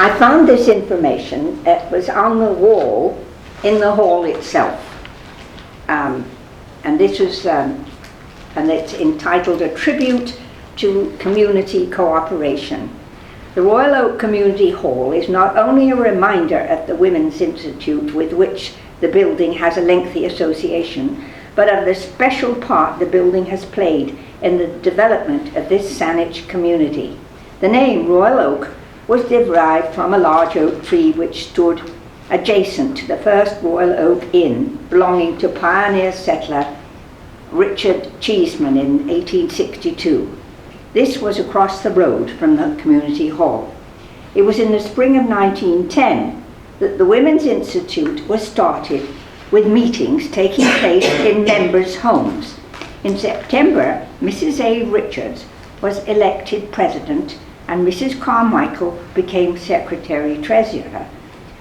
I found this information. It was on the wall in the hall itself. And this is, and it's entitled A Tribute to Community Cooperation. The Royal Oak Community Hall is not only a reminder of the Women's Institute with which the building has a lengthy association, but of the special part the building has played in the development of this Saanich community. The name Royal Oak was derived from a large oak tree which stood adjacent to the first Royal Oak Inn, belonging to pioneer settler Richard Cheeseman in 1862. This was across the road from the community hall. It was in the spring of 1910 that the Women's Institute was started, with meetings taking place in members' homes. In September, Mrs. A. Richards was elected president and Mrs. Carmichael became secretary-treasurer.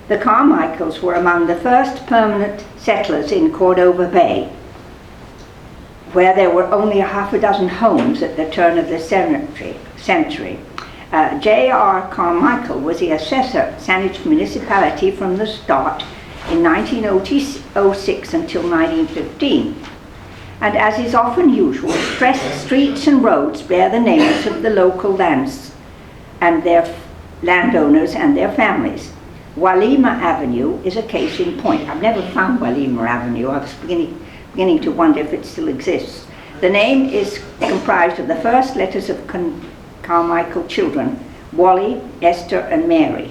The Carmichaels were among the first permanent settlers in Cordova Bay, where there were only half a dozen homes at the turn of the century. J.R. Carmichael was the assessor at Saanich municipality from the start in 1906 until 1915. And as is often usual, streets and roads bear the names of the local lands and their landowners and their families. Walima Avenue is a case in point. I've never found Walima Avenue. I was beginning to wonder if it still exists. The name is comprised of the first letters of Carmichael children, Wally, Esther, and Mary.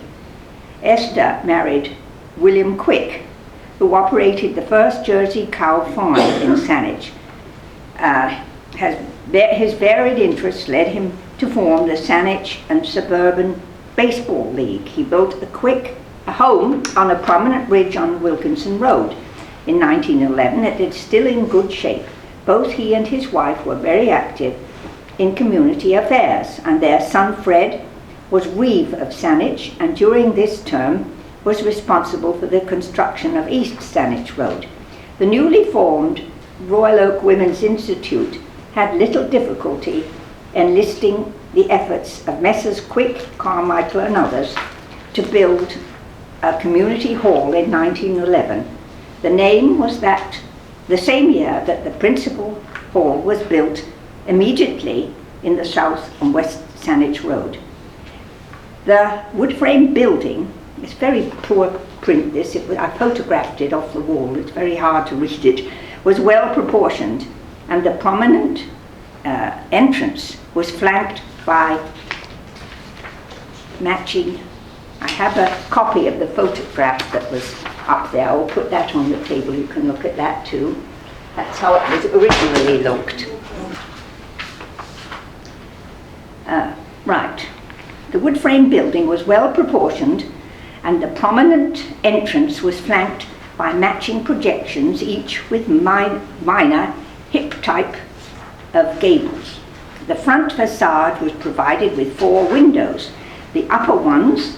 Esther married William Quick, who operated the first Jersey cow farm in Saanich. His varied interests led him to form the Saanich and Suburban Baseball League. He built a home on a prominent ridge on Wilkinson Road. In 1911, it is still in good shape. Both he and his wife were very active in community affairs, and their son Fred was reeve of Saanich, and during this term was responsible for the construction of East Saanich Road. The newly formed Royal Oak Women's Institute had little difficulty enlisting the efforts of Messrs. Quick, Carmichael, and others to build a community hall in 1911. The name was that the same year that the principal hall was built immediately in the south and west Saanich Road. The wood frame building, it's very poor print this, I photographed it off the wall, it's very hard to read it, was well proportioned, and the prominent entrance was flanked by matching. I have a copy of the photograph that was up there. I'll put that on the table. You can look at that too. That's how it was originally looked. Right. The wood frame building was well proportioned, and the prominent entrance was flanked by matching projections, each with minor hip type of gables. The front facade was provided with 4 windows, the upper ones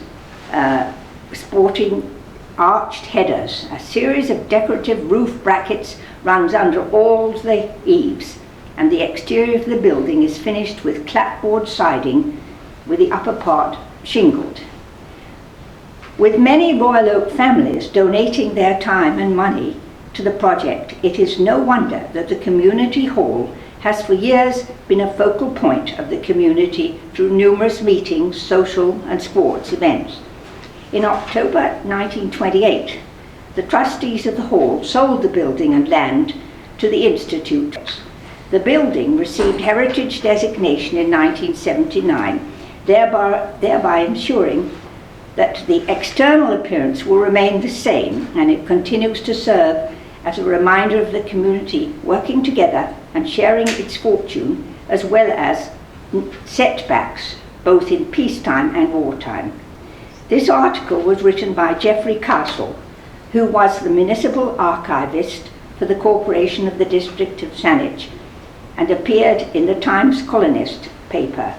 sporting arched headers. A series of decorative roof brackets runs under all the eaves, and the exterior of the building is finished with clapboard siding with the upper part shingled. With many Royal Oak families donating their time and money to the project, it is no wonder that the community hall has for years been a focal point of the community through numerous meetings, social and sports events. In October 1928, the trustees of the hall sold the building and land to the Institute. The building received heritage designation in 1979, thereby ensuring that the external appearance will remain the same, and it continues to serve as a reminder of the community working together and sharing its fortune, as well as setbacks, both in peacetime and wartime. This article was written by Geoffrey Castle, who was the municipal archivist for the Corporation of the District of Saanich, and appeared in the Times Colonist paper.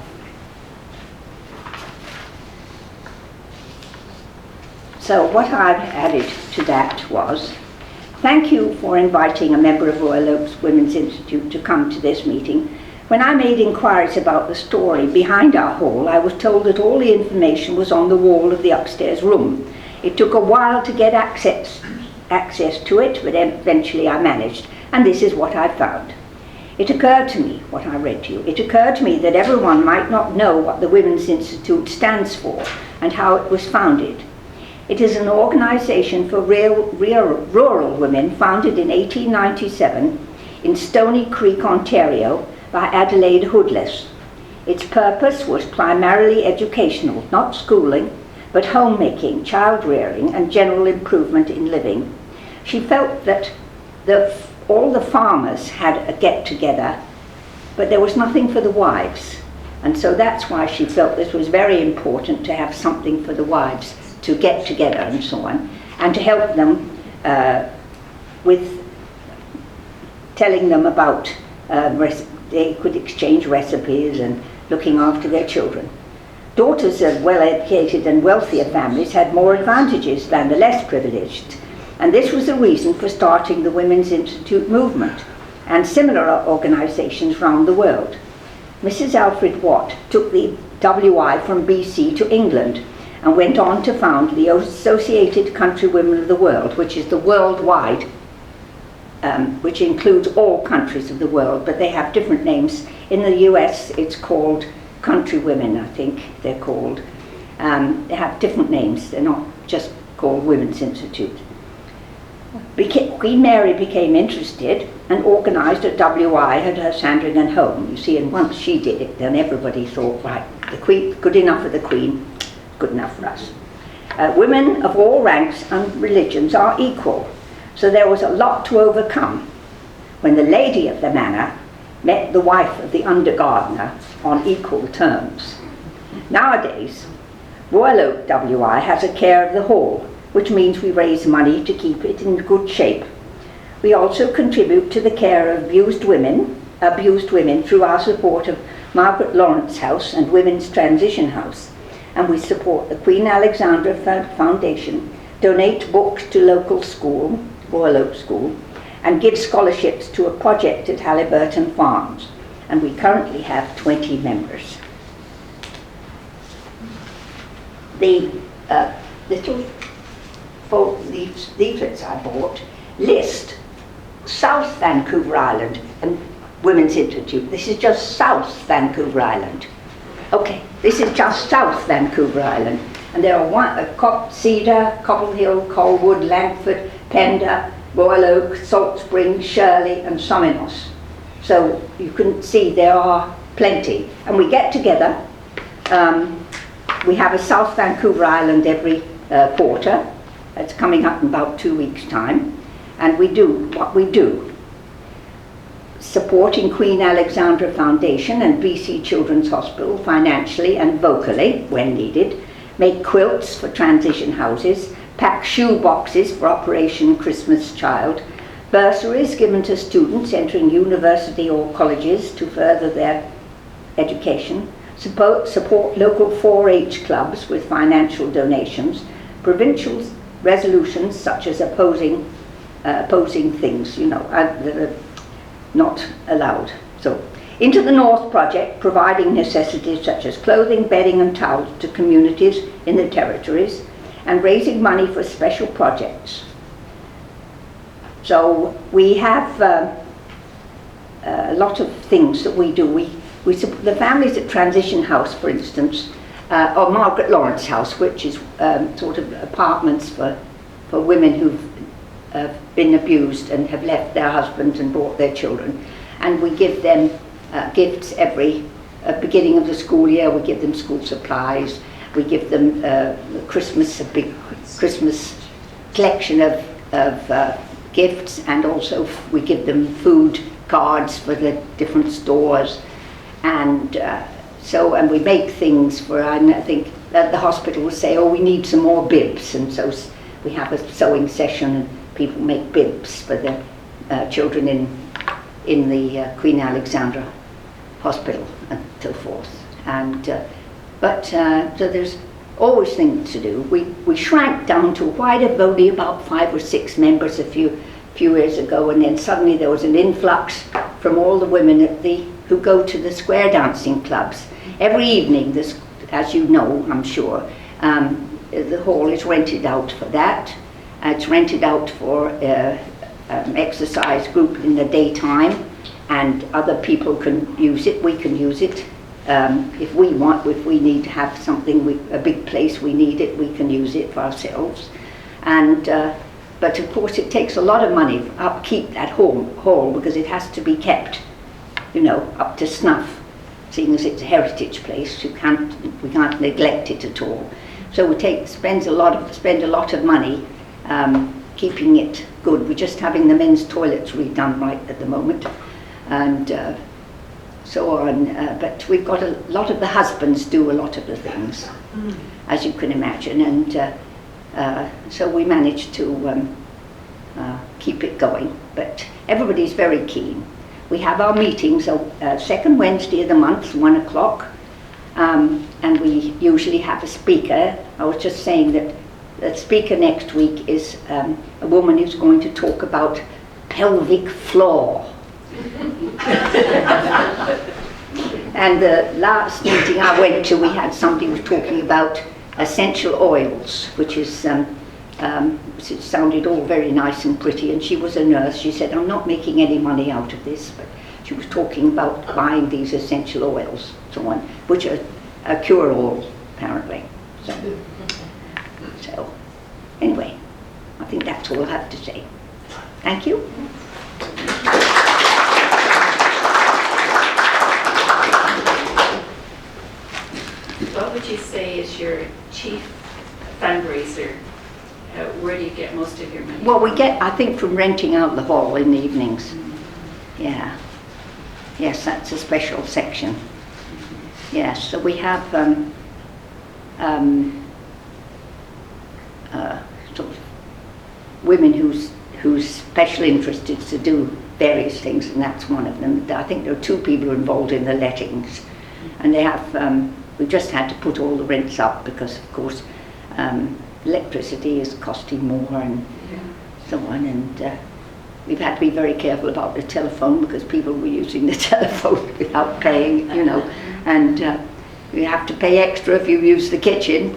So what I've added to that was, thank you for inviting a member of Royal Oak's Women's Institute to come to this meeting. When I made inquiries about the story behind our hall, I was told that all the information was on the wall of the upstairs room. It took a while to get access to it, but eventually I managed, and this is what I found. It occurred to me, what I read to you, it occurred to me that everyone might not know what the Women's Institute stands for and how it was founded. It is an organisation for rural women founded in 1897 in Stony Creek, Ontario, by Adelaide Hoodless. Its purpose was primarily educational, not schooling, but homemaking, child rearing, and general improvement in living. She felt that all the farmers had a get-together, but there was nothing for the wives. And so that's why she felt this was very important to have something for the wives to get together and so on, and to help them with telling them about they could exchange recipes and looking after their children. Daughters of well-educated and wealthier families had more advantages than the less privileged, and this was the reason for starting the Women's Institute movement and similar organisations around the world. Mrs. Alfred Watt took the WI from BC to England and went on to found the Associated Countrywomen of the World, which is the worldwide, which includes all countries of the world, but they have different names. In the US, it's called Countrywomen, I think they're called. They have different names. They're not just called Women's Institute. Queen Mary became interested and organised a WI at her Sandringham home. You see, and once she did it, then everybody thought, right, the Queen, good enough for the Queen, good enough for us. Women of all ranks and religions are equal. So there was a lot to overcome when the lady of the manor met the wife of the under-gardener on equal terms. Nowadays, Royal Oak WI has a care of the hall, which means we raise money to keep it in good shape. We also contribute to the care of abused women through our support of Margaret Lawrence House and Women's Transition House, and we support the Queen Alexandra Foundation, donate books to local school, Royal Oak School, and give scholarships to a project at Halliburton Farms, and we currently have 20 members. The little leaflets I bought list South Vancouver Island and Women's Institute. This is just South Vancouver Island. Okay, this is just South Vancouver Island, and there are Cedar, Cobble Hill, Colwood, Langford, Pender, Royal Oak, Salt Springs, Shirley, and Sominos. So you can see there are plenty, and we get together. We have a South Vancouver Island every quarter. It's coming up in about 2 weeks' time, and we do what we do. Supporting Queen Alexandra Foundation and BC Children's Hospital financially and vocally when needed, make quilts for transition houses, pack shoe boxes for Operation Christmas Child, bursaries given to students entering university or colleges to further their education, support local 4-H clubs with financial donations, provincial resolutions such as opposing things, that are not allowed. So, Into the North project, providing necessities such as clothing, bedding and towels to communities in the territories, and raising money for special projects. So we have a lot of things that we do. We support the families at Transition House, for instance, or Margaret Lawrence House, which is sort of apartments for women who've been abused and have left their husbands and brought their children. And we give them gifts every beginning of the school year. We give them school supplies. We give them a big Christmas collection of gifts, and also we give them food cards for the different stores. And and we make things for, I think the hospital will say, oh, we need some more bibs, and so we have a sewing session and people make bibs for the children in the Queen Alexandra Hospital and so forth. And so there's always things to do. We shrank down to only about 5 or 6 members a few years ago, and then suddenly there was an influx from all the women at the who go to the square dancing clubs. Every evening, this, as you know, I'm sure, the hall is rented out for that. It's rented out for exercise group in the daytime, and other people can use it. We can use it if we want. If we need to have something, a big place, we need it, we can use it for ourselves. And but of course it takes a lot of money to upkeep that hall, because it has to be kept, you know, up to snuff, seeing as it's a heritage place. We can't neglect it at all. So we spend a lot of money keeping it good. We're just having the men's toilets redone right at the moment, and so on. But we've got a lot of the husbands do a lot of the things, as you can imagine, and so we managed to keep it going. But everybody's very keen. We have our meetings second Wednesday of the month, 1 o'clock, and we usually have a speaker. I was just saying that the speaker next week is a woman who's going to talk about pelvic floor. And the last meeting I went to, we had somebody who was talking about essential oils, which is, it sounded all very nice and pretty, and she was a nurse. She said, I'm not making any money out of this, but she was talking about buying these essential oils, so on, which are a cure-all, apparently. So, anyway, I think that's all I have to say. Thank you. What would you say is your chief fundraiser? Where do you get most of your money? Well, we get, I think, from renting out the hall in the evenings. Yeah. Yes, that's a special section. Yes, so we have sort of women whose special interest is to do various things, and that's one of them. I think there are 2 people involved in the lettings, and they have, we've just had to put all the rents up because, of course, electricity is costing more and so on, and we've had to be very careful about the telephone because people were using the telephone without paying, you know, and you have to pay extra if you use the kitchen.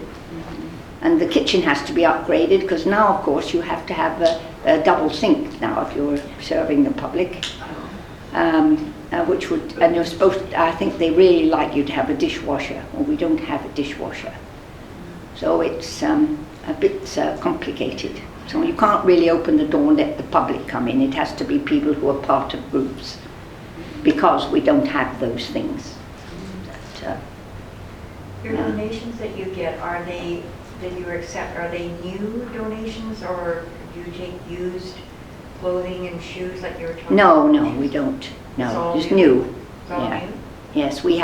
And the kitchen has to be upgraded because now, of course, you have to have a double sink now if you're serving the public, which would, and you're supposed to, I think they really like you to have a dishwasher. Well, we don't have a dishwasher. So it's a bit complicated. So you can't really open the door and let the public come in. It has to be people who are part of groups because we don't have those things. But, your donations that you get, are they, that you accept, are they new donations, or do you take used clothing and shoes like you were talking about? No, we don't. No, it's new. It's all new? Yes, we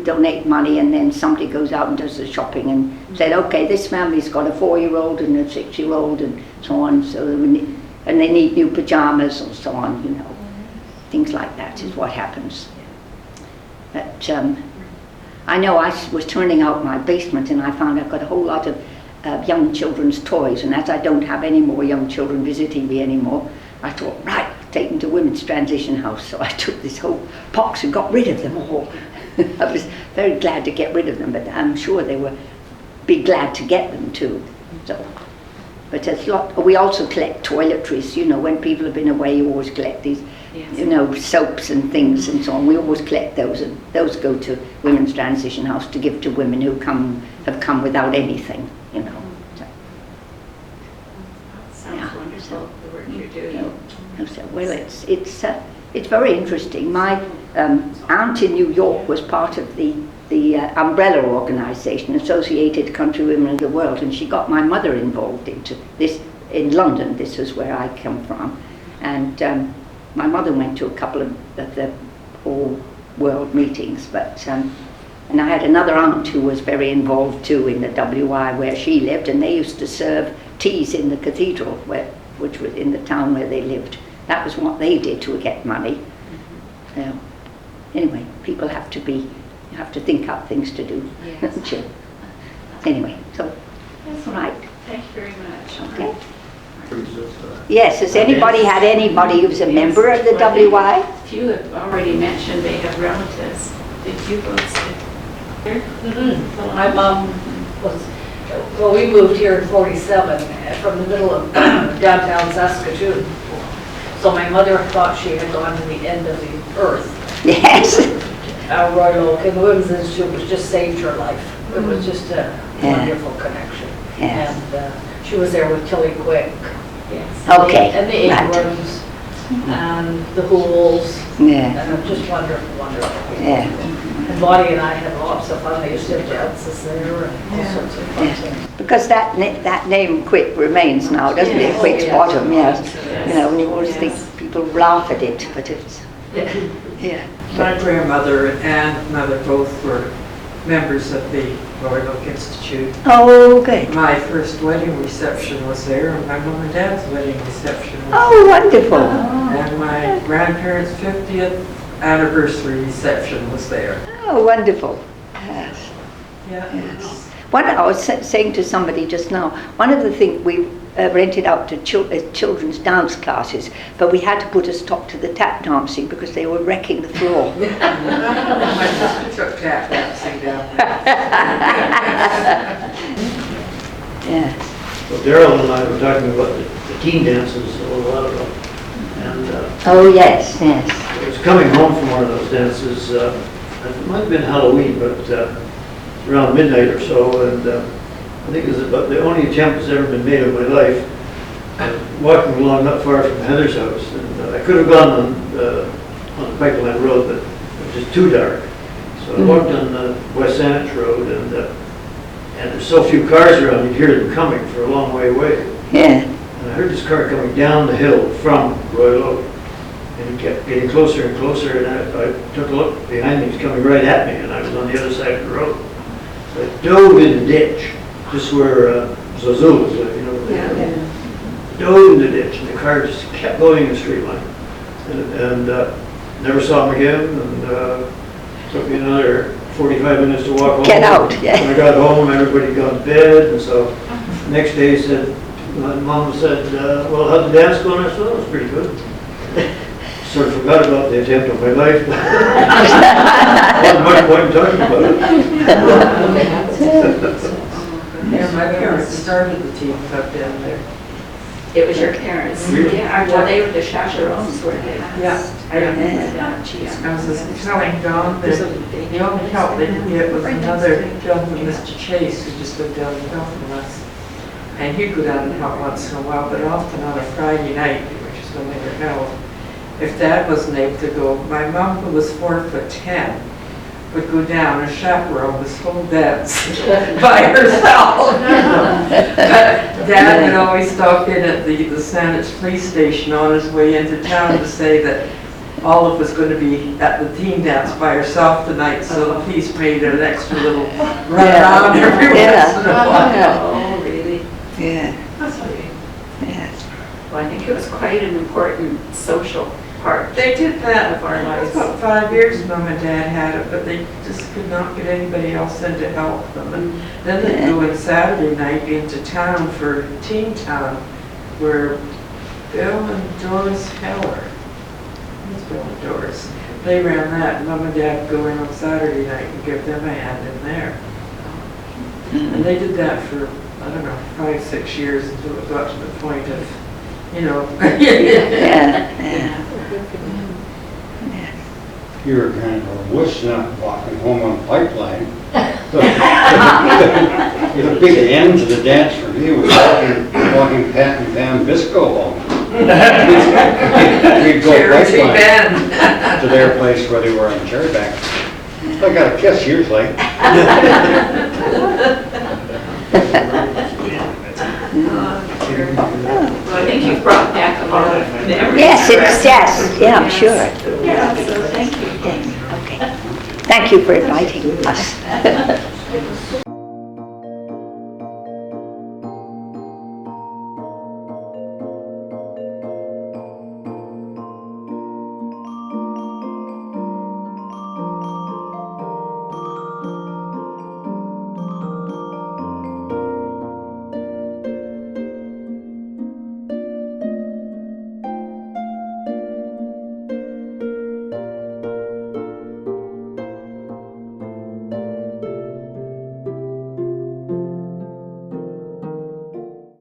donate money, and then somebody goes out and does the shopping and said, okay, this family's got a 4-year-old and a 6-year-old and so on, so and they need new pajamas or so on, you know. Things like that is what happens. But I know I was turning out my basement and I found I've got a whole lot of young children's toys, and as I don't have any more young children visiting me anymore, I thought, right, take them to Women's Transition House. So I took this whole box and got rid of them all. I was very glad to get rid of them, but I'm sure they were be glad to get them too. So, but it's we also collect toiletries, you know, when people have been away you always collect these, you know, soaps and things and so on. We always collect those, and those go to Women's Transition House to give to women who have come without anything, you know. So, sounds wonderful, the work you're doing. So, well, it's very interesting. My aunt in New York was part of the umbrella organisation, Associated Country Women of the World, and she got my mother involved into this in London. This is where I come from, and my mother went to a couple of the all world meetings, but and I had another aunt who was very involved too in the WI where she lived, and they used to serve teas in the cathedral, which was in the town where they lived. That was what they did to get money. So, anyway, people have to think up things to do. Yes. Anyway, so, That's right. Thank you very much. Okay. Yes, has anybody had anybody who's a member of the WI? You have already mentioned they have relatives. Did you go there? My mom was, well, we moved here in 47 from the middle of downtown Saskatoon. So my mother thought she had gone to the end of the earth. Yes. Royal Oak and the Women's Institute was just saved her life. It was just a wonderful connection. Yes. And she was there with Tilly Quick. Yes. Okay. And the right. Abrams and the Hools. Yeah. And just wonderful, wonderful. Yeah. And Bonnie and I had lots of fun. They used to have dances there and all sorts of fun things. Because that name Quick remains now, doesn't it? Yes. Quick's Yes. Bottom, yes. Yes. You know, and you always think people laugh at it, but it's, yeah. My grandmother and mother both were members of the Royal Oak Institute. Oh, good. My first wedding reception was there, and my mom and dad's wedding reception was Oh, wonderful. there. And my grandparents' 50th anniversary reception was there. Oh, wonderful. Yes. Yeah. Yes. I was saying to somebody just now, one of the things we rented out to children's dance classes, but we had to put a stop to the tap dancing because they were wrecking the floor. My sister took tap dancing down Yes. Well, Daryl and I were talking about the teen dances a little while ago. And Oh, yes, yes. I was coming home from one of those dances, it might have been Halloween, but around midnight or so, and I think it was about the only attempt that's ever been made of my life. Walking along not far from Heather's house, and I could have gone on the Pipeline Road, but it was just too dark. So I walked on the West Saanich Road, and there's so few cars around, you'd hear them coming for a long way away. Yeah. And I heard this car coming down the hill from Royal Oak, and he kept getting closer and closer, and I took a look behind me, he was coming right at me, and I was on the other side of the road. So I dove in the ditch, just where Zazul live, you know. Dove in the ditch, and the car just kept going in a straight line. And never saw him again, and took me another 45 minutes to walk home. Get out, yeah. When I got home, everybody had gone to bed, and so next day he said, my mom said, well, how'd the dance go? And I said, well, it was pretty good. Sort of forgot about the attempt of my life. Wasn't much point in talking about it. Yeah, my parents started the teen club down there. It was your parents? Really? Yeah, well, they were the chaperones, were they? Yeah. I remember that, yeah. I was just telling Don that the only help they could get was another gentleman, Mr. Chase, who just lived down the hill from us. And he'd go down and help once in a while, but often on a Friday night, which is when they were held. If Dad wasn't able to go, my mom, who was 4'10", would go down and chaperone this whole dance by herself. But Dad would always stop in at the Saanich police station on his way into town to say that Olive was going to be at the teen dance by herself tonight, so the police made an extra little run around every once in a while. Oh, really? Yeah. That's really. Yes. Well, I think it was quite an important social part. They did that Of our lives. about 5 years. Mom and Dad had it, but they just could not get anybody else in to help them. And then they'd go in Saturday night into town for Teen Town, where Bill and Doris Heller, who's Bill and Doris, they ran that. And Mom and Dad would go in on Saturday night and give them a hand in there. And they did that for, I don't know, 5, 6 years until it got to the point of, you know. Yeah. You were kind of a wuss not walking home on the pipeline. The big end to the dance for me was walking Pat and Pam Bisco home. We'd go Charity pipeline Ben. to their place where they were on Cherryback. I got a kiss years later. Well, I think you've brought back a lot of memories. Yes, yes, yeah, I'm sure. Yeah, so thank you. Yes, okay. Thank you for inviting us.